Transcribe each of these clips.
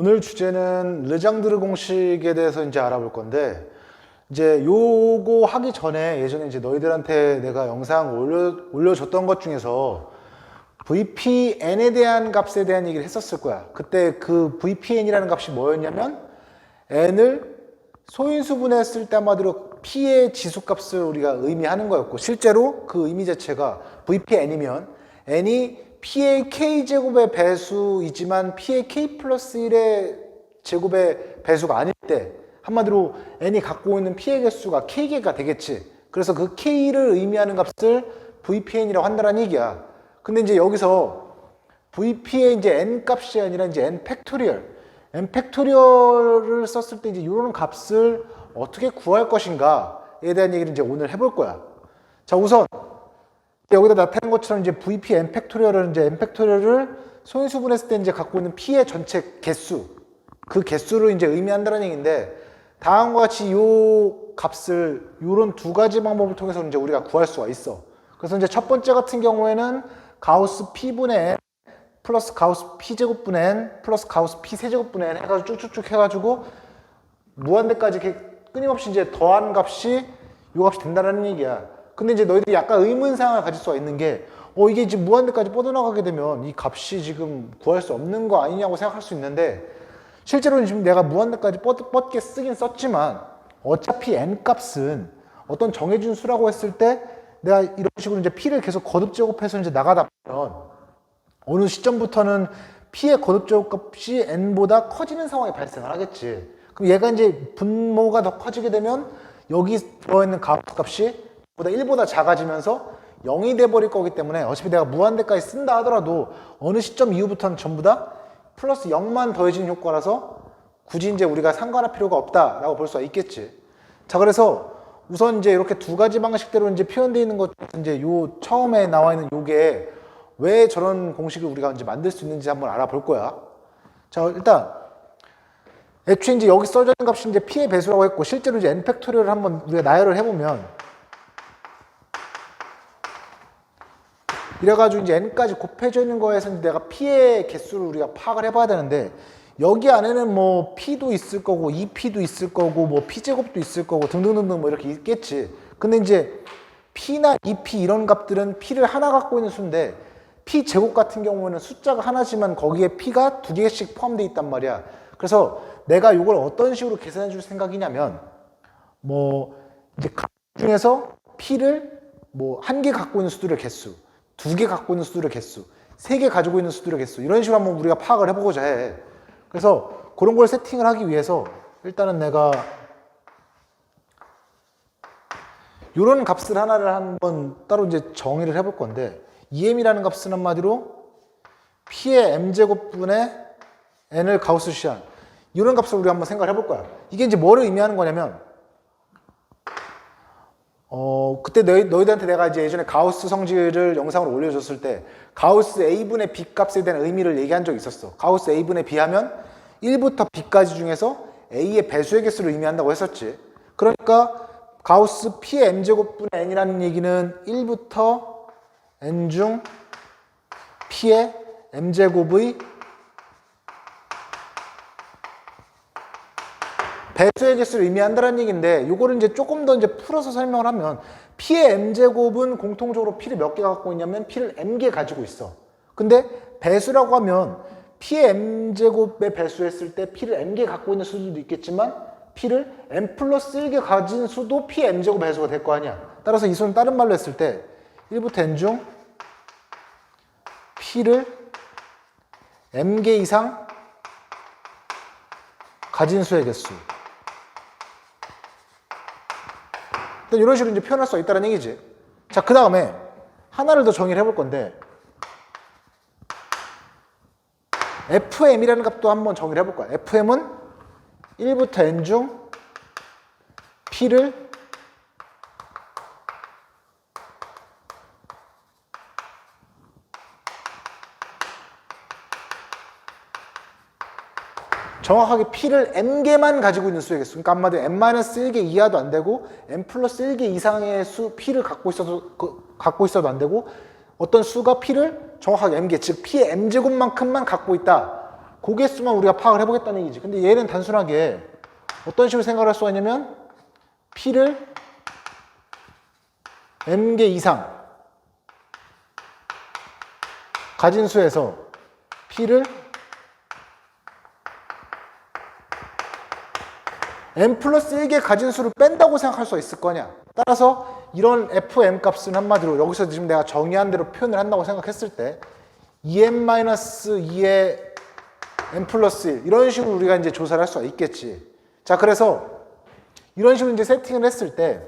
오늘 주제는 르장드르 공식에 대해서 이제 알아볼 건데, 이제 요거 하기 전에 예전에 이제 너희들한테 내가 영상 올려줬던 것 중에서 VPN에 대한 값에 대한 얘기를 했었을 거야. 그때 그 VPN이라는 값이 뭐였냐면 n을 소인수분했을 때 한마디로 p의 지수값을 우리가 의미하는 거였고, 실제로 그 의미 자체가 VPN이면 n이 p의 k제곱의 배수이지만 p의 k 플러스 1의 제곱의 배수가 아닐 때 한마디로 n이 갖고 있는 p의 개수가 k개가 되겠지. 그래서 그 k를 의미하는 값을 VPN이라고 한다는 얘기야. 근데 이제 여기서 VP의 이제 n 값이 아니라 이제 n 팩토리얼을 썼을 때 이제 이런 값을 어떻게 구할 것인가에 대한 얘기를 이제 오늘 해볼 거야. 자, 우선 여기다 나타낸 것처럼 이제 VP n 팩토리얼은 이제 n 팩토리얼을 소인수분했을 때 이제 갖고 있는 p의 전체 개수, 그 개수를 이제 의미한다는 얘기인데, 다음과 같이 요 값을 이런 두 가지 방법을 통해서 이제 우리가 구할 수가 있어. 그래서 이제 첫 번째 같은 경우에는 가우스 p분의 n 플러스 가우스 p제곱분의 n 플러스 가우스 p세제곱분의 n 해가지고 쭉쭉쭉 해가지고 무한대까지 이렇게 끊임없이 이제 더한 값이 요 값이 된다는 얘기야. 근데 이제 너희들이 약간 의문사항을 가질 수가 있는 게, 이게 지금 무한대까지 뻗어나가게 되면 이 값이 지금 구할 수 없는 거 아니냐고 생각할 수 있는데, 실제로는 지금 내가 무한대까지 뻗게 쓰긴 썼지만 어차피 n 값은 어떤 정해진 수라고 했을 때 내가 이런 식으로 이제 p를 계속 거듭 제곱해서 이제 나가다 보면 어느 시점부터는 p의 거듭 제곱값이 n보다 커지는 상황이 발생을 하겠지. 그럼 얘가 이제 분모가 더 커지게 되면 여기 들어있는 가우스 값이 보다 1보다 작아지면서 0이 돼버릴 거기 때문에 어차피 내가 무한대까지 쓴다 하더라도 어느 시점 이후부터는 전부 다 플러스 0만 더해지는 효과라서 굳이 이제 우리가 상관할 필요가 없다라고 볼 수가 있겠지. 자, 그래서 우선 이제 이렇게 두 가지 방식대로 이제 표현되어 있는 것 중에서 이제 요 처음에 나와 있는 요게 왜 저런 공식을 우리가 이제 만들 수 있는지 한번 알아볼 거야. 자, 일단 애초에 이제 여기 써져 있는 값이 이제 p의 배수라고 했고, 실제로 이제 n 팩토리얼을 한번 우리가 나열을 해보면 이래가지고 이제 n까지 곱해져 있는 거에서 내가 p의 개수를 우리가 파악을 해봐야 되는데, 여기 안에는 뭐 p도 있을 거고 2p도 있을 거고 뭐 p제곱도 있을 거고 등등등등 뭐 이렇게 있겠지. 근데 이제 p나 2p 이런 값들은 p를 하나 갖고 있는 수인데, p제곱 같은 경우에는 숫자가 하나지만 거기에 p가 두 개씩 포함되어 있단 말이야. 그래서 내가 이걸 어떤 식으로 계산해 줄 생각이냐면, 뭐 이제 값 중에서 p를 뭐 한 개 갖고 있는 수들의 개수, 두 개 갖고 있는 수들의 개수, 세 개 가지고 있는 수들의 개수, 이런 식으로 한번 우리가 파악을 해보고자 해. 그래서 그런 걸 세팅을 하기 위해서 일단은 내가 이런 값을 하나를 한번 따로 이제 정의를 해볼 건데, em이라는 값은 한마디로 p의 m제곱분의 n을 가우스시한 이런 값을 우리가 한번 생각을 해볼 거야. 이게 이제 뭐를 의미하는 거냐면, 그때 너희들한테 내가 이제 예전에 가우스 성질을 영상으로 올려줬을 때 가우스 a분의 b 값에 대한 의미를 얘기한 적이 있었어. 가우스 a분의 b 하면 1부터 b까지 중에서 a의 배수의 개수를 의미한다고 했었지. 그러니까 가우스 p의 m제곱분의 n이라는 얘기는 1부터 n 중 p의 m제곱의 배수의 개수를 의미한다는 얘기인데, 이거를 이제 조금 더 이제 풀어서 설명을 하면 p의 m제곱은 공통적으로 p를 몇 개 갖고 있냐면 p를 m개 가지고 있어. 근데 배수라고 하면 p의 m제곱에 배수했을 때 p를 m개 갖고 있는 수들도 있겠지만 p를 m 플러스 1개 가진 수도 p의 m제곱 배수가 될 거 아니야. 따라서 이 수는 다른 말로 했을 때 1부터 n 중 p를 m개 이상 가진 수의 개수, 이런 식으로 이제 표현할 수 있다는 얘기지. 자, 그 다음에 하나를 더 정의를 해볼 건데, fm이라는 값도 한번 정의를 해볼 거야. fm은 1부터 n 중 p를 정확하게 p를 m개만 가지고 있는 수의 개수. 그러니까 한마디로 m-1개 이하도 안 되고 m 플러스 1개 이상의 수 p를 갖고 있어도 안 되고, 어떤 수가 p를 정확하게 m개, 즉 p의 m제곱만큼만 갖고 있다 그 개수만 우리가 파악을 해보겠다는 얘기지. 근데 얘는 단순하게 어떤 식으로 생각을 할 수가 있냐면 P를 M개 이상 가진 수에서 P를 M 플러스 1개 가진 수를 뺀다고 생각할 수가 있을 거냐. 따라서 이런 FM 값은 한마디로 여기서 지금 내가 정의한 대로 표현을 한다고 생각했을 때 2M-2의 M 플러스 1 이런 식으로 우리가 이제 조사를 할 수가 있겠지. 자, 그래서 이런 식으로 이제 세팅을 했을 때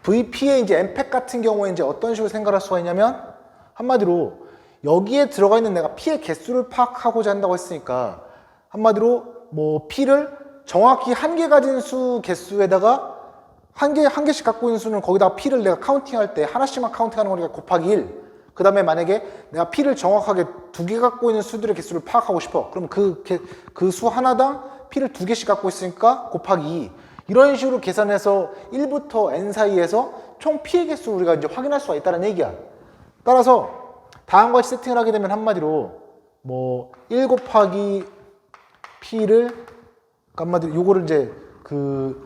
VP의 이제 MPEG 같은 경우에 이제 어떤 식으로 생각할 수가 있냐면 한마디로 여기에 들어가 있는 내가 P의 개수를 파악하고자 한다고 했으니까 한마디로 뭐 P를 정확히 한 개 가진 수 개수에다가 한 개씩 갖고 있는 수는 거기다가 P를 내가 카운팅할 때 하나씩만 카운팅하는 거니까 곱하기 1. 그 다음에 만약에 내가 P를 정확하게 2개 갖고 있는 수들의 개수를 파악하고 싶어. 그럼 그 수 하나당 P를 2개씩 갖고 있으니까 곱하기 2. 이런 식으로 계산해서 1부터 n 사이에서 총 P의 개수를 우리가 이제 확인할 수가 있다는 얘기야. 따라서 다음과 같이 세팅을 하게 되면 한마디로 뭐 1 곱하기 P를 한마디로 요거를 이제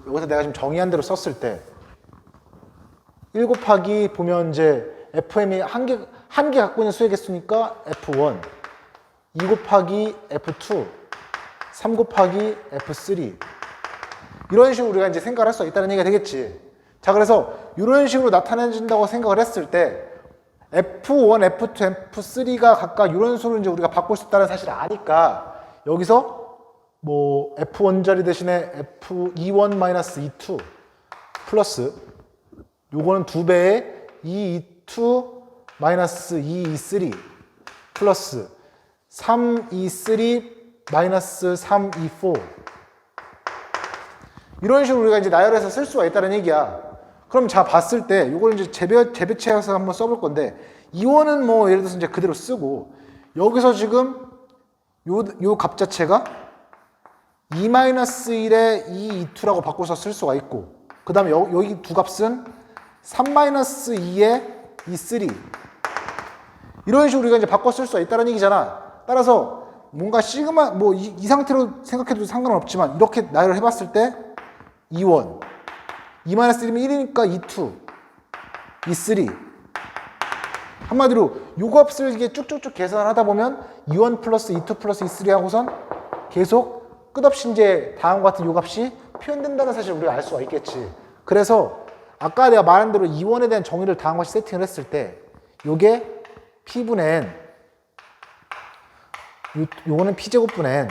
여기서 내가 지금 정의한 대로 썼을 때 1 곱하기 보면 이제 FM이 한 개 갖고 있는 수의 개수니까 F1 2 곱하기 F2 3 곱하기 F3 이런 식으로 우리가 이제 생각을 할 수 있다는 얘기가 되겠지. 자, 그래서 이런 식으로 나타내진다고 생각을 했을 때 F1, F2, F3가 각각 이런 수를 이제 우리가 바꿀 수 있다는 사실을 아니까 여기서 뭐 F1 자리 대신에 F21-E2 플러스 요거는 2배의 E2-2E3 플러스 3E3-3E4 이런 식으로 우리가 이제 나열해서 쓸 수가 있다는 얘기야. 그럼 자 봤을 때 이걸 이제 재배치해서 한번 써볼 건데 이원은 뭐 예를 들어서 이제 그대로 쓰고 여기서 지금 요 값 자체가 2-1의 E2라고 바꿔서 쓸 수가 있고 그 다음에 여기 두 값은 3-2의 E3 이런 식으로 우리가 이제 바꿔 쓸 수가 있다는 얘기잖아. 따라서 뭔가 시그마 뭐 이 상태로 생각해도 상관은 없지만 이렇게 나열을 해봤을 때 E1 2-1이면 1이니까 E2 E3 한마디로 요 값을 이게 쭉쭉쭉 계산을 하다 보면 E1 플러스 E2 플러스 E3 하고선 계속 끝없이 이제 다음과 같은 요 값이 표현된다는 사실을 우리가 알 수가 있겠지. 그래서 아까 내가 말한 대로 E1에 대한 정의를 다음과 같이 세팅을 했을 때 요게 P분의 N 요거는 P제곱분의 N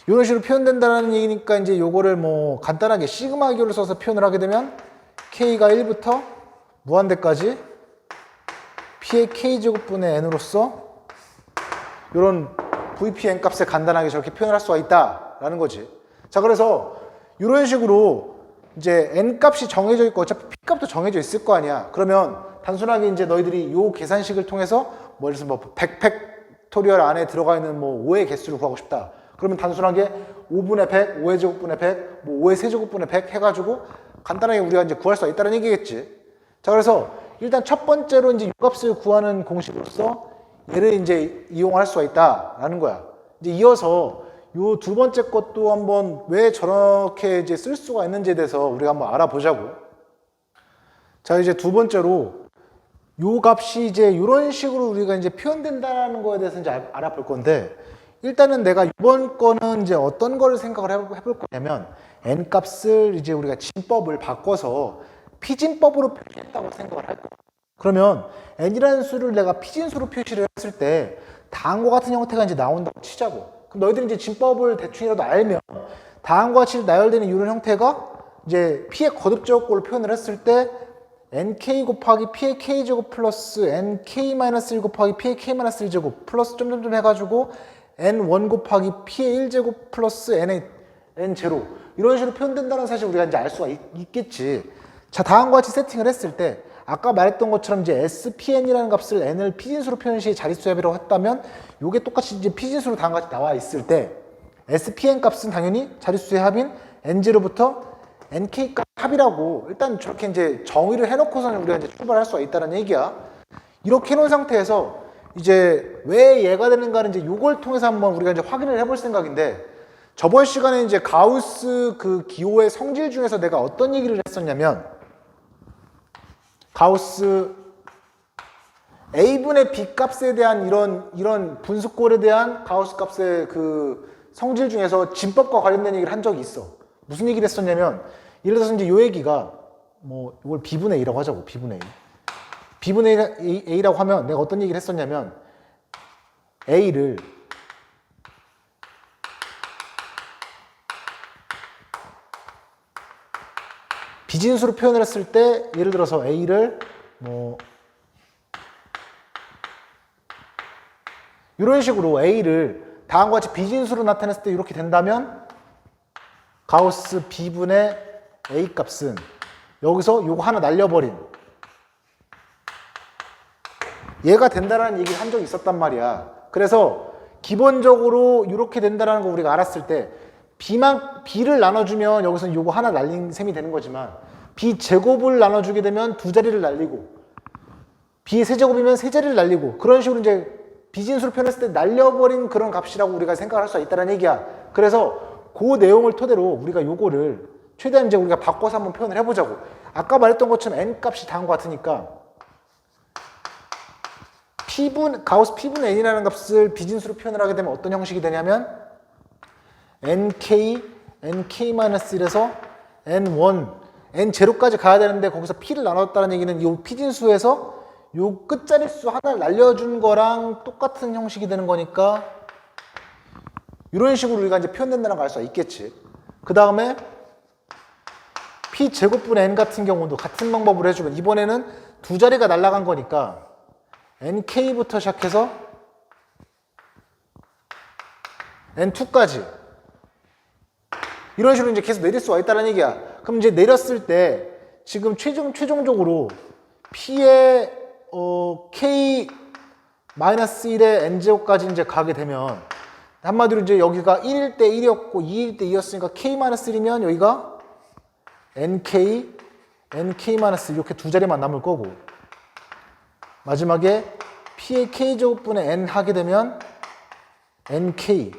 이런 식으로 표현된다는 얘기니까 이제 요거를 뭐 간단하게 시그마 기호를 써서 표현을 하게 되면 K가 1부터 무한대까지 P의 K제곱분의 N으로서 이런 VP N 값을 간단하게 저렇게 표현을 할 수가 있다라는 거지. 자, 그래서 이런 식으로 이제 N 값이 정해져 있고 어차피 P 값도 정해져 있을 거 아니야. 그러면 단순하게 이제 너희들이 요 계산식을 통해서 뭐 예를 들어서 뭐 100팩토리얼 안에 들어가 있는 뭐 5의 개수를 구하고 싶다. 그러면 단순하게 5분의 100, 5의 제곱분의 100, 뭐 5의 세제곱분의 100 해가지고 간단하게 우리가 이제 구할 수 있다는 얘기겠지. 자, 그래서 일단 첫 번째로 이제 요 값을 구하는 공식으로서 얘를 이제 이용할 수가 있다라는 거야. 이제 이어서 요 두 번째 것도 한번 왜 저렇게 이제 쓸 수가 있는지에 대해서 우리가 한번 알아보자고. 자, 이제 두 번째로 요 값이 이제 이런 식으로 우리가 이제 표현된다는 거에 대해서 이제 알아볼 건데 일단은 내가 이번 거는 이제 어떤 거를 생각을 해볼 거냐면 n 값을 이제 우리가 진법을 바꿔서 피진법으로 표시했다고 생각을 할 거야. 그러면 n이라는 수를 내가 피진수로 표시를 했을 때 다음과 같은 형태가 이제 나온다고 치자고. 그럼 너희들이 이제 진법을 대충이라도 알면 다음과 같이 나열되는 이런 형태가 이제 p의 거듭제곱꼴로 표현을 했을 때 nk 곱하기 p의 k제곱 플러스 nk-1 곱하기 p의 k-1제곱 플러스 점점점 해가지고 n1 곱하기 p의 1제곱 플러스 n0 이런 식으로 표현된다는 사실을 우리가 이제 알 수가 있겠지. 자, 다음과 같이 세팅을 했을 때 아까 말했던 것처럼 이제 SPN이라는 값을 n을 피진수로 표현시 자릿수합이라고 했다면 이게 똑같이 이제 피진수로 다음과 같이 나와 있을 때 SPN 값은 당연히 자릿수의 합인 n0부터 nk 값 합이라고 일단 저렇게 이제 정의를 해놓고서는 우리가 이제 출발할 수가 있다는 얘기야. 이렇게 해놓은 상태에서 이제 왜 얘가 되는가는 이제 요걸 통해서 한번 우리가 이제 확인을 해볼 생각인데, 저번 시간에 이제 가우스 그 기호의 성질 중에서 내가 어떤 얘기를 했었냐면, 가우스 A분의 B 값에 대한 이런 분수꼴에 대한 가우스 값의 그 성질 중에서 진법과 관련된 얘기를 한 적이 있어. 무슨 얘기를 했었냐면, 예를 들어서 이제 요 얘기가 뭐 이걸 B분의 A라고 하자고. B분의 A. B분의 A라고 하면 내가 어떤 얘기를 했었냐면, A를 비진수로 표현을 했을 때, 예를 들어서 A를 뭐 이런 식으로 A를 다음과 같이 비진수로 나타냈을 때 이렇게 된다면, 가우스 B분의 A 값은 여기서 요거 하나 날려버린 얘가 된다는 얘기를 한 적이 있었단 말이야. 그래서 기본적으로 이렇게 된다는 거 우리가 알았을 때 B를 나눠주면 여기서는 요거 하나 날린 셈이 되는 거지만, B 제곱을 나눠주게 되면 두 자리를 날리고, B 세제곱이면 세 자리를 날리고, 그런 식으로 이제 비진수로 표현했을 때 날려버린 그런 값이라고 우리가 생각을 할 수 있다는 얘기야. 그래서 그 내용을 토대로 우리가 요거를 최대한 이제 우리가 바꿔서 한번 표현을 해보자고. 아까 말했던 것처럼 n 값이 다음과 같으니까 가우스 P분의 n이라는 값을 비진수로 표현을 하게 되면 어떤 형식이 되냐면, nk-1에서 n1, n0까지 가야 되는데 거기서 p를 나눴다는 얘기는 이 p진수에서 요 끝자릿수 하나를 날려준 거랑 똑같은 형식이 되는 거니까, 이런 식으로 우리가 이제 표현된다는 걸 알 수가 있겠지. 그 다음에 p제곱분의 n 같은 경우도 같은 방법으로 해주면, 이번에는 두 자리가 날아간 거니까 nk부터 시작해서 n2까지 이런 식으로 이제 계속 내릴 수가 있다는 얘기야. 그럼 이제 내렸을 때 지금 최종적으로 p의 k-1의 n제곱까지 이제 가게 되면, 한마디로 이제 여기가 1일 때 1이었고 2일 때 2였으니까 k-1이면 여기가 nk-1 이렇게 두 자리만 남을 거고, 마지막에 p의 k제곱분의 n 하게 되면 nk.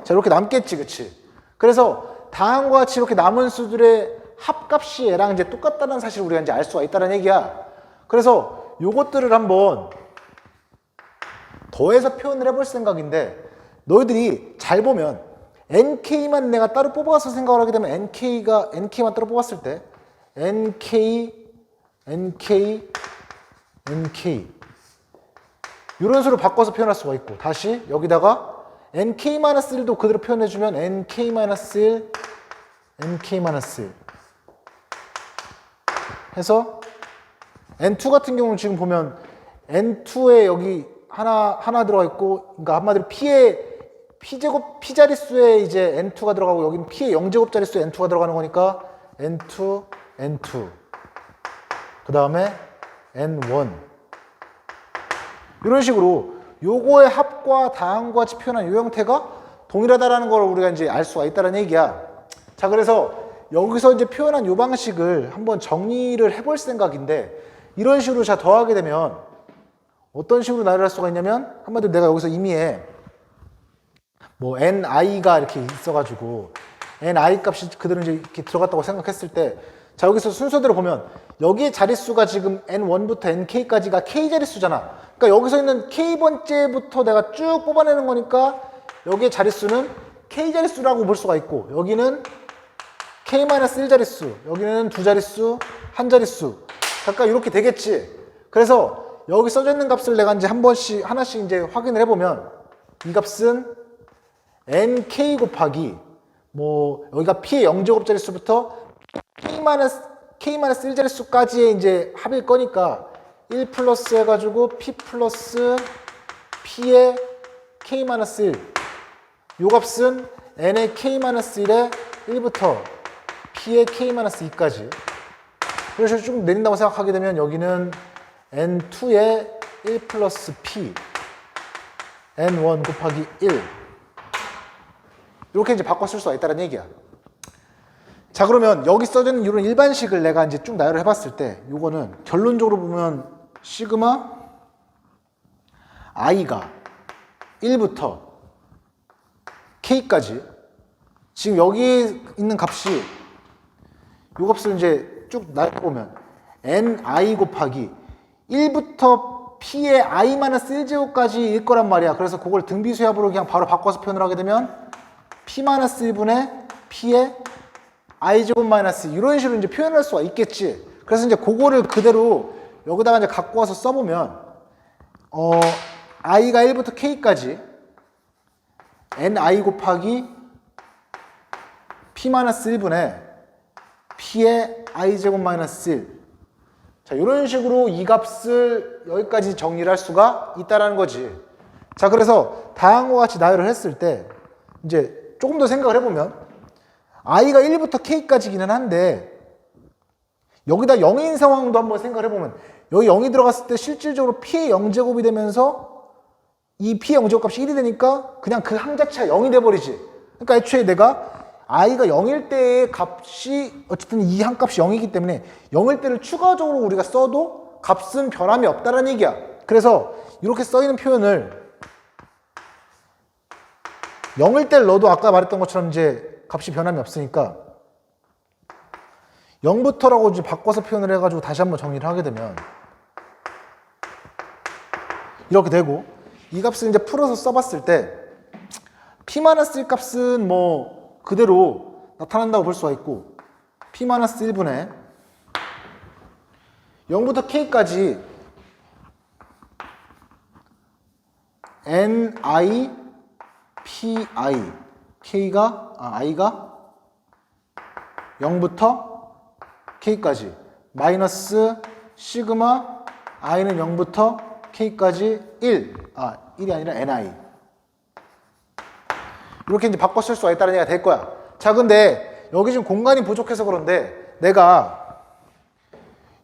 자, 이렇게 남겠지, 그치? 그래서 다음과 같이 이렇게 남은 수들의 합값이 얘랑 이제 똑같다는 사실을 우리가 이제 알 수가 있다는 얘기야. 그래서 요것들을 한번 더해서 표현을 해볼 생각인데, 너희들이 잘 보면 nk만 내가 따로 뽑아서 생각을 하게 되면, nk만 따로 뽑았을 때 nk 이런 수로 바꿔서 표현할 수가 있고, 다시 여기다가 nk-1도 그대로 표현해주면 nk-1 해서 n2 같은 경우는 지금 보면 n2에 여기 하나 들어가 있고, 그러니까 한마디로 p 자릿수에 이제 n2가 들어가고, 여기는 p의 0제곱 자릿수에 n2가 들어가는 거니까 n2 그 다음에 n1 이런 식으로 요거의 합과 다음과 같이 표현한 요 형태가 동일하다라는 걸 우리가 이제 알 수가 있다는 얘기야. 자, 그래서 여기서 이제 표현한 요 방식을 한번 정리를 해볼 생각인데, 이런 식으로 자 더하게 되면 어떤 식으로 나열할 수가 있냐면, 한마디로 내가 여기서 이미에 뭐 ni가 이렇게 있어가지고 ni 값이 그대로 이제 이렇게 들어갔다고 생각했을 때, 자, 여기서 순서대로 보면 여기에 자릿수가 지금 n1부터 nk까지가 k 자릿수잖아. 그러니까 여기서 있는 k번째부터 내가 쭉 뽑아내는 거니까 여기에 자릿수는 k 자릿수라고 볼 수가 있고, 여기는 k-1 자릿수, 여기는 두 자릿수, 한 자릿수, 각각 이렇게 되겠지. 그래서 여기 써져 있는 값을 내가 이제 하나씩 이제 확인을 해보면, 이 값은 nk 곱하기 뭐 여기가 p의 0제곱 자릿수부터 k-1 자릿수까지의 이제 합일 거니까 1 플러스 해가지고 p 플러스 p의 k-1, 요 값은 n의 k-1의 1부터 p의 k-2까지 이런 식으로 쭉 내린다고 생각하게 되면, 여기는 n2의 1 플러스 p n1 곱하기 1 이렇게 이제 바꿔 쓸 수가 있다는 얘기야. 자, 그러면 여기 써져 있는 이런 일반식을 내가 이제 쭉 나열을 해봤을 때, 요거는 결론적으로 보면 시그마 i가 1부터 k까지 지금 여기 있는 값이 이 값을 이제 쭉 나열해보면 ni 곱하기 1부터 p의 i-1제곱까지일 거란 말이야. 그래서 그걸 등비수압으로 그냥 바로 바꿔서 표현을 하게 되면 p-1분의 p의 i제곱 마이너스 이런 식으로 이제 표현할 수가 있겠지. 그래서 이제 그거를 그대로 여기다가 이제 갖고 와서 써보면 i가 1부터 k까지 ni 곱하기 p-1분의 p의 i제곱 마이너스 1. 자, 이런 식으로 이 값을 여기까지 정리를 할 수가 있다라는 거지. 자, 그래서 다음과 같이 나열을 했을 때 이제 조금 더 생각을 해보면 i가 1부터 k까지기는 한데 여기다 0인 상황도 한번 생각을 해보면 여기 0이 들어갔을 때 실질적으로 p의 0제곱이 되면서 이 p의 0제곱 값이 1이 되니까 그냥 그 항 자체가 0이 돼버리지. 그러니까 애초에 내가 i가 0일 때의 값이 어쨌든 이 한 값이 0이기 때문에 0일 때를 추가적으로 우리가 써도 값은 변함이 없다는 얘기야. 그래서 이렇게 써있는 표현을 0일 때를 넣어도 아까 말했던 것처럼 이제 값이 변함이 없으니까 0부터라고 이제 바꿔서 표현을 해가지고 다시 한번 정리를 하게 되면 이렇게 되고 이 값을 이제 풀어서 써봤을 때 p-1 값은 뭐 그대로 나타난다고 볼 수가 있고 p-1분의 0부터 k까지 ni pi i가 0부터 k까지 마이너스 시그마 i는 0부터 k까지 1이 아니라 ni 이렇게 이제 바꿔 쓸 수가 있다는 얘기가 될 거야. 자, 근데 여기 지금 공간이 부족해서 그런데 내가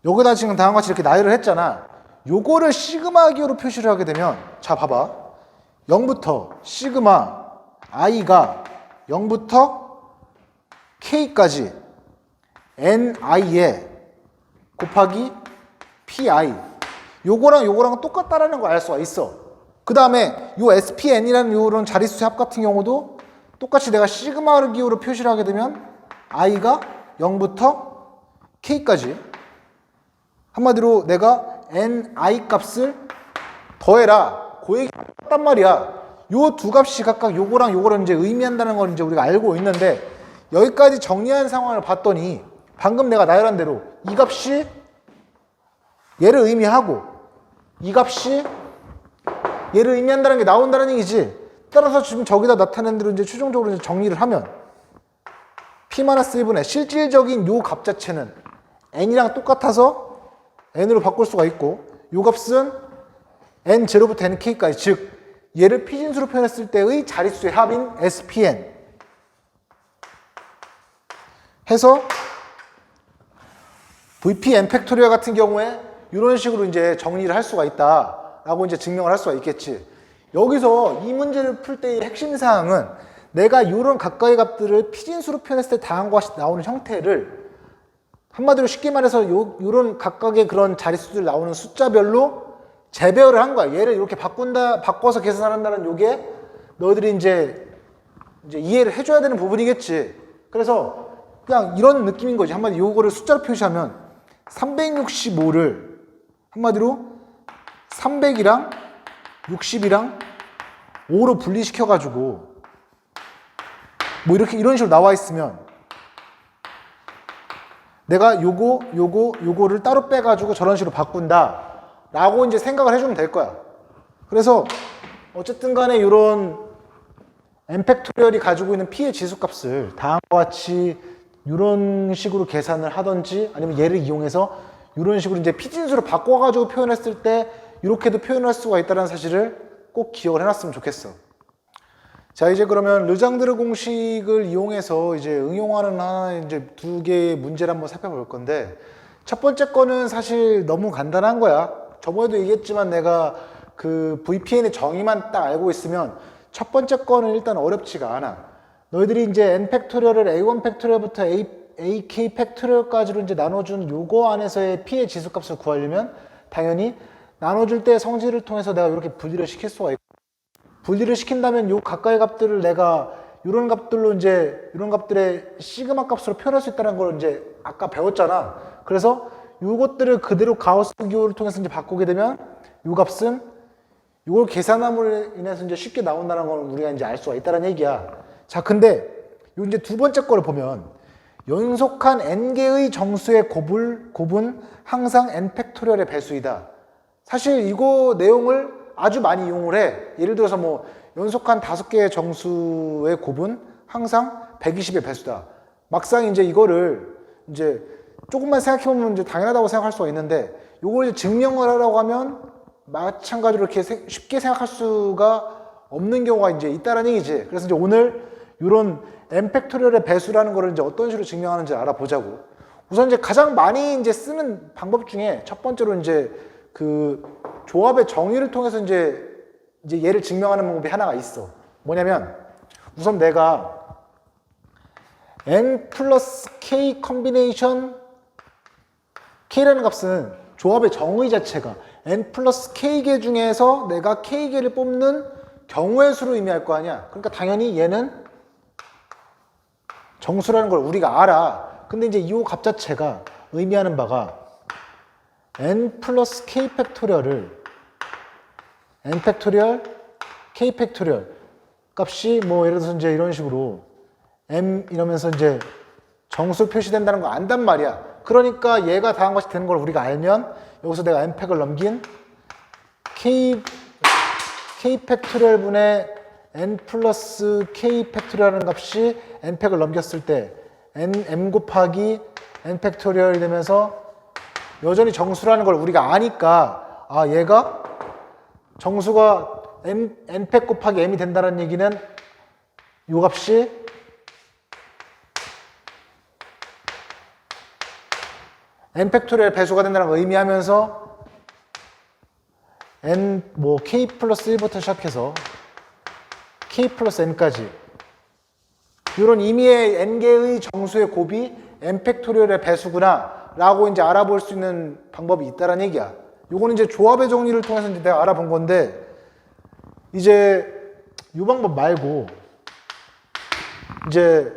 여기다 지금 다음과 같이 이렇게 나열을 했잖아. 요거를 시그마 기호로 표시를 하게 되면 자, 봐봐. 0부터 시그마 i가 0부터 k까지 ni에 곱하기 pi 요거랑 똑같다라는 걸 알 수가 있어. 그 다음에 요 spn이라는 요런 자릿수의 합 같은 경우도 똑같이 내가 시그마 기호로 표시를 하게 되면 i가 0부터 k까지 한마디로 내가 ni 값을 더해라 그 얘기 같단 말이야. 요 두 값이 각각 요거랑 요거를 이제 의미한다는 걸 이제 우리가 알고 있는데 여기까지 정리한 상황을 봤더니 방금 내가 나열한 대로 이 값이 얘를 의미하고 이 값이 얘를 의미한다는 게 나온다는 얘기지. 따라서 지금 저기다 나타낸 대로 이제 최종적으로 이제 정리를 하면 p-1분의 실질적인 요 값 자체는 n이랑 똑같아서 n으로 바꿀 수가 있고 요 값은 n0부터 nk까지 즉 얘를 피진수로 표현했을 때의 자릿수의 합인 spn 해서 vpn 팩토리얼 같은 경우에 이런 식으로 이제 정리를 할 수가 있다라고 이제 증명을 할 수가 있겠지. 여기서 이 문제를 풀 때의 핵심 사항은 내가 이런 각각의 값들을 피진수로 표현했을 때 다음과 같이 나오는 형태를 한마디로 쉽게 말해서 이런 각각의 그런 자릿수들 나오는 숫자별로 재배열을 한 거야. 얘를 이렇게 바꿔서 계산한다는 요게 너희들이 이제 이해를 해줘야 되는 부분이겠지. 그래서 그냥 이런 느낌인 거지. 한마디로 요거를 숫자로 표시하면 365를 한마디로 300이랑 60이랑 5로 분리시켜가지고 뭐 이런 식으로 나와 있으면 내가 요거를 따로 빼가지고 저런 식으로 바꾼다 라고 이제 생각을 해주면 될 거야. 그래서 어쨌든 간에 이런 n팩토리얼이 가지고 있는 p의 지수값을 다음과 같이 이런 식으로 계산을 하든지 아니면 얘를 이용해서 이런 식으로 이제 피진수로 바꿔가지고 표현했을 때 이렇게도 표현할 수가 있다는 사실을 꼭 기억을 해놨으면 좋겠어. 자, 이제 그러면 르장드르 공식을 이용해서 이제 응용하는 이제 두 개의 문제를 한번 살펴볼 건데 첫 번째 거는 사실 너무 간단한 거야. 저번에도 얘기했지만 내가 그 VPN의 정의만 딱 알고 있으면 첫 번째 거는 일단 어렵지가 않아. 너희들이 이제 n 팩토리얼을 a1 팩토리얼부터 ak 팩토리얼까지로 이제 나눠준 요거 안에서의 p의 지수값을 구하려면 당연히 나눠줄 때 성질을 통해서 내가 이렇게 분리를 시킬 수가 있고, 분리를 시킨다면 요 가까이 값들을 내가 이런 값들로 이제 이런 값들의 시그마 값으로 표현할 수 있다는 걸 이제 아까 배웠잖아. 그래서 요것들을 그대로 가우스 기호를 통해서 이제 바꾸게 되면 요 값은 이걸 계산함으로 인해서 이제 쉽게 나온다는 걸 우리가 이제 알 수가 있다는 얘기야. 자, 근데 요 이제 두 번째 거를 보면 연속한 n개의 정수의 곱은 항상 n 팩토리얼의 배수이다. 사실 이거 내용을 아주 많이 이용을 해. 예를 들어서 뭐 연속한 5개의 정수의 곱은 항상 120의 배수다. 막상 이제 이거를 이제 조금만 생각해보면 이제 당연하다고 생각할 수가 있는데, 이걸 이제 증명을 하라고 하면 마찬가지로 이렇게 쉽게 생각할 수가 없는 경우가 이제 있다는 얘기지. 그래서 이제 오늘 이런 n 팩토리얼의 배수라는 거를 이제 어떤 식으로 증명하는지 알아보자고. 우선 이제 가장 많이 이제 쓰는 방법 중에 첫 번째로 이제 그 조합의 정의를 통해서 이제 얘를 증명하는 방법이 하나가 있어. 뭐냐면 우선 내가 n 플러스 k 컨비네이션 k라는 값은 조합의 정의 자체가 n 플러스 k개 중에서 내가 k개를 뽑는 경우의 수를 의미할 거 아니야. 그러니까 당연히 얘는 정수라는 걸 우리가 알아. 근데 이제 이 값 자체가 의미하는 바가 n 플러스 k 팩토리얼을 n 팩토리얼, k 팩토리얼 값이 뭐 예를 들어서 이제 이런 식으로 m 이러면서 이제 정수 표시된다는 거 안단 말이야. 그러니까 얘가 다한 것이 되는 걸 우리가 알면 여기서 내가 n 팩을 넘긴 k 팩토리얼 분의 n 플러스 k 팩토리얼이라는 값이 n 팩을 넘겼을 때 m 곱하기 n 팩토리얼이 되면서 여전히 정수라는 걸 우리가 아니까, 아, 얘가 정수가 n 팩 곱하기 m이 된다는 얘기는 이 값이 n 팩토리얼 배수가 된다는 걸 의미하면서 n 뭐 k 플러스 1부터 시작해서 k 플러스 n까지 이런 의미의 n개의 정수의 곱이 n 팩토리얼의 배수구나 라고 이제 알아볼 수 있는 방법이 있다는 얘기야. 요거는 이제 조합의 정리를 통해서 이제 내가 알아본 건데, 이제 이 방법 말고 이제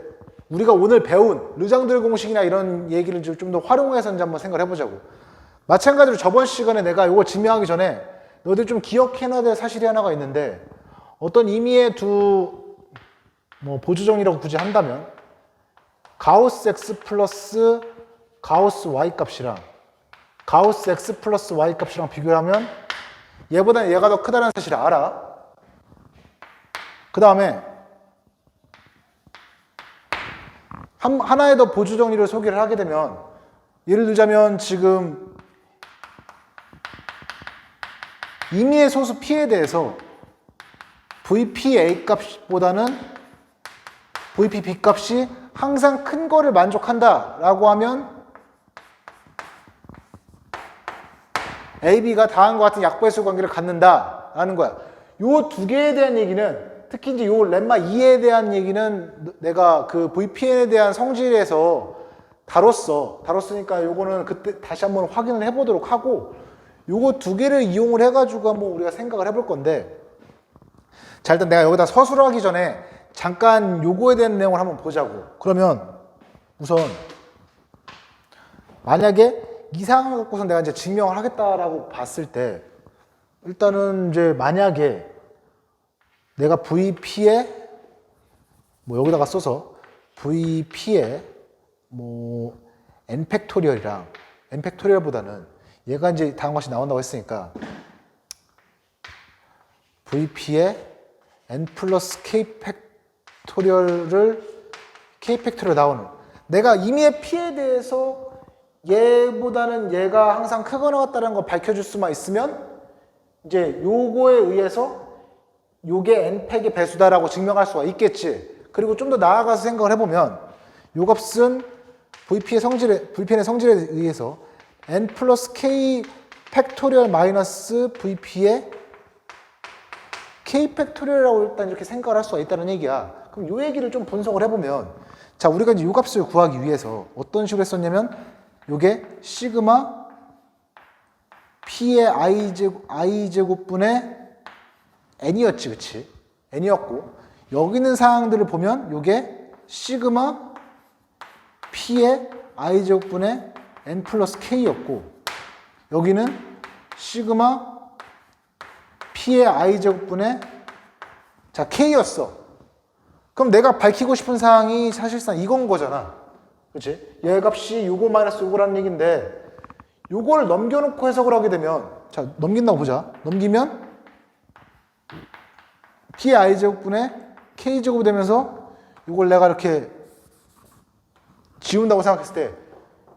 우리가 오늘 배운 르장들 공식이나 이런 얘기를 좀 더 활용해서 이제 한번 생각을 해보자고. 마찬가지로 저번 시간에 내가 이거 증명하기 전에 너희들 좀 기억해놔야 될 사실이 하나가 있는데, 어떤 의미의 뭐 보조 정리라고 굳이 한다면 가우스 x 플러스 가우스 y 값이랑 가우스 x 플러스 y 값이랑 비교를 하면 얘보다 얘가 더 크다는 사실을 알아. 그 다음에 하나의 더 보조 정리를 소개를 하게 되면, 예를 들자면 지금 임의의 소수 p에 대해서 vpa 값보다는 vp 값이 항상 큰 거를 만족한다 라고 하면 AB가 다음과 같은 약배수 관계를 갖는다 라는 거야. 요 두 개에 대한 얘기는, 특히 이제 요 렘마 2에 대한 얘기는 내가 그 VPN에 대한 성질에서 다뤘으니까 요거는 그때 다시 한번 확인을 해보도록 하고, 요거 두 개를 이용을 해가지고 한번 우리가 생각을 해볼 건데, 자, 일단 내가 여기다 서술을 하기 전에 잠깐 요거에 대한 내용을 한번 보자고. 그러면 우선 만약에 이 상황을 갖고서 내가 이제 증명을 하겠다라고 봤을 때, 일단은 이제 만약에 내가 VP에 뭐 여기다가 써서 VP에 뭐 n 팩토리얼이랑 n 팩토리얼보다는 얘가 이제 다음 것이 나온다고 했으니까 VP에 n 플러스 k 팩토리얼을 k 팩토리얼 나오는, 내가 임의의 p에 대해서 얘보다는 얘가 항상 크거나 같다는 걸 밝혀줄 수만 있으면 이제 요거에 의해서 요게 n팩의 배수다라고 증명할 수가 있겠지. 그리고 좀 더 나아가서 생각을 해보면 요 값은 VPN의 성질에 의해서 n 플러스 k 팩토리얼 마이너스 VP의 k 팩토리얼이라고 일단 이렇게 생각을 할 수가 있다는 얘기야. 그럼 요 얘기를 좀 분석을 해보면, 자, 우리가 이제 요 값을 구하기 위해서 어떤 식으로 했었냐면 요게 시그마 P의 i제곱분의 n이었지, 그치? n이었고, 여기 있는 사항들을 보면 요게 시그마 P의 i제곱분의 n 플러스 k였고, 여기는 시그마 P의 i제곱분의 자 k였어. 그럼 내가 밝히고 싶은 사항이 사실상 이건 거잖아. 그치? 얘 값이 요거 마이너스 요거라는 얘기인데, 요걸 넘겨놓고 해석을 하게 되면, 자, 넘긴다고 보자. 넘기면 P의 i제곱분의 k제곱이 되면서 요걸 내가 이렇게 지운다고 생각했을 때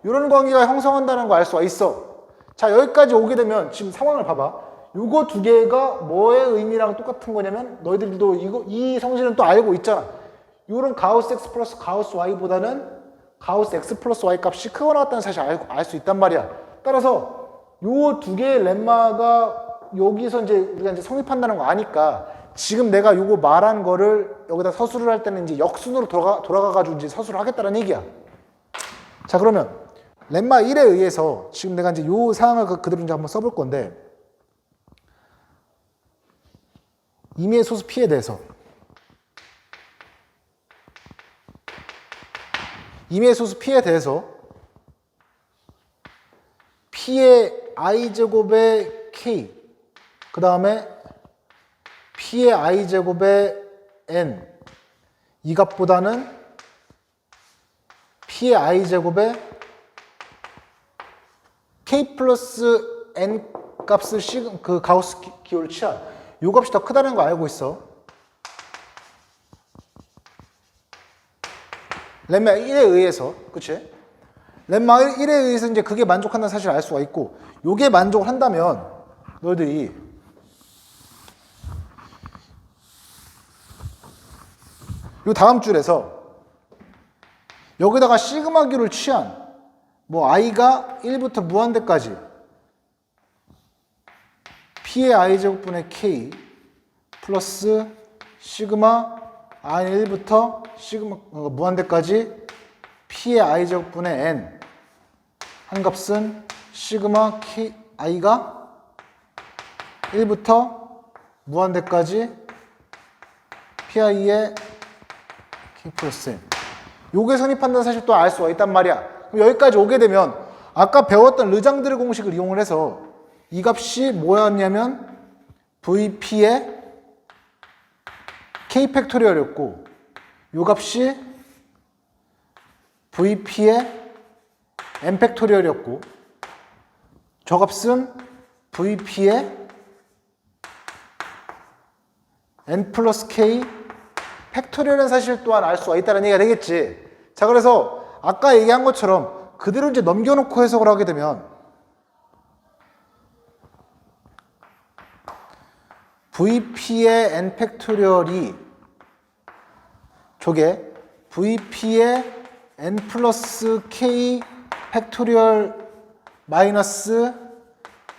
이런 관계가 형성한다는 거 알 수가 있어. 자, 여기까지 오게 되면 지금 상황을 봐봐. 요거 두 개가 뭐의 의미랑 똑같은 거냐면 너희들도 이 성질은 또 알고 있잖아. 요런 가우스 x 플러스 가우스 y보다는 가우스 x 플러스 y 값이 크거나 같다는 사실 알 수 있단 말이야. 따라서 요 두 개의 렘마가 여기서 이제 우리가 이제 성립한다는 거 아니까 지금 내가 요거 말한 거를 여기다 서술을 할 때는 이제 역순으로 돌아가가지고 이제 서술을 하겠다는 얘기야. 자, 그러면 렘마 1에 의해서 지금 내가 이제 요 사항을 그대로 이제 한번 써볼 건데, 임의의 소수 P에 대해서 P의 i제곱의 K, 그 다음에 P의 i제곱의 N, 이 값보다는 P의 i제곱의 K 플러스 N 값을 그 가우스 기호를 취한 요 값이 더 크다는 거 알고 있어. 렘마 1에 의해서, 그치? 렘마 1에 의해서 이제 그게 만족한다는 사실을 알 수가 있고, 요게 만족을 한다면 너희들이 요 다음 줄에서 여기다가 시그마 기호를 취한 뭐 i가 1부터 무한대까지 P의 i제곱분의 k 플러스 시그마 i1부터 시그마 무한대까지 P의 i제곱분의 n 한 값은 시그마 k i가 1부터 무한대까지 pi의 k 플러스 n, 요게 성립한다는 사실 또 알 수가 있단 말이야. 그럼 여기까지 오게 되면 아까 배웠던 르장드르 공식을 이용을 해서 이 값이 뭐였냐면 VP의 K 팩토리얼이었고, 이 값이 VP의 N 팩토리얼이었고, 저 값은 VP의 N 플러스 K 팩토리얼은 사실 또한 알 수가 있다는 얘기가 되겠지. 자, 그래서 아까 얘기한 것처럼 그대로 이제 넘겨놓고 해석을 하게 되면 VP의 N 팩토리얼이 저게 VP의 N 플러스 K 팩토리얼 마이너스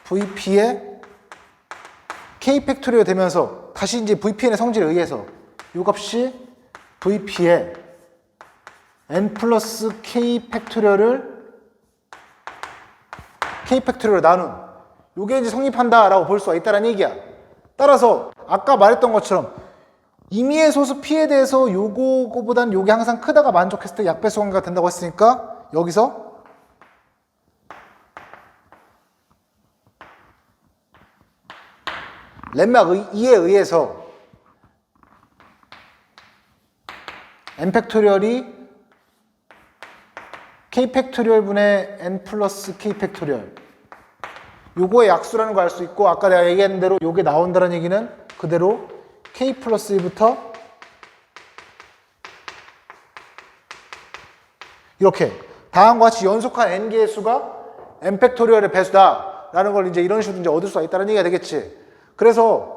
VP의 K 팩토리얼 되면서 다시 이제 VPN의 성질에 의해서 이 값이 VP의 N 플러스 K 팩토리얼을 K 팩토리얼로 나눈 요게 이제 성립한다라고 볼 수가 있다는 얘기야. 따라서 아까 말했던 것처럼 임의의 소수 P에 대해서 요거보단 요게 항상 크다가 만족했을 때 약배수 관계가 된다고 했으니까 여기서 렘마 2에 의해서 n 팩토리얼이 k 팩토리얼 분의 n 플러스 k 팩토리얼, 요거의 약수라는 걸 알 수 있고, 아까 내가 얘기한 대로 요게 나온다는 얘기는 그대로 k 플러스 1부터 이렇게 다음과 같이 연속한 n개의 수가 n 팩토리얼의 배수다 라는 걸 이제 이런 식으로 이제 얻을 수가 있다는 얘기가 되겠지. 그래서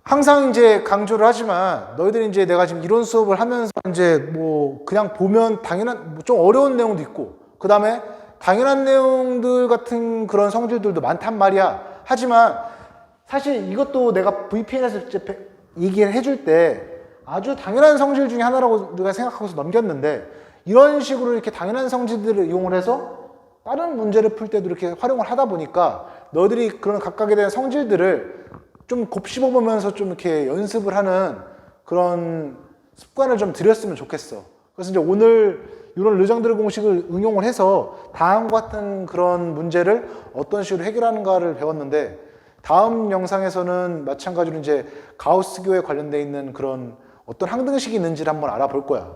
항상 이제 강조를 하지만 너희들이 이제 내가 지금 이론 수업을 하면서 이제 뭐 그냥 보면 당연한 뭐 좀 어려운 내용도 있고, 그 다음에 당연한 내용들 같은 그런 성질들도 많단 말이야. 하지만 사실 이것도 내가 VPN에서 얘기를 해줄 때 아주 당연한 성질 중에 하나라고 내가 생각하고서 넘겼는데, 이런 식으로 이렇게 당연한 성질들을 이용을 해서 다른 문제를 풀 때도 이렇게 활용을 하다 보니까 너희들이 그런 각각에 대한 성질들을 좀 곱씹어 보면서 좀 이렇게 연습을 하는 그런 습관을 좀 들였으면 좋겠어. 그래서 이제 오늘 이런 르장드르 공식을 응용을 해서 다음과 같은 그런 문제를 어떤 식으로 해결하는가를 배웠는데, 다음 영상에서는 마찬가지로 이제 가우스교에 관련돼 있는 그런 어떤 항등식이 있는지를 한번 알아볼 거야.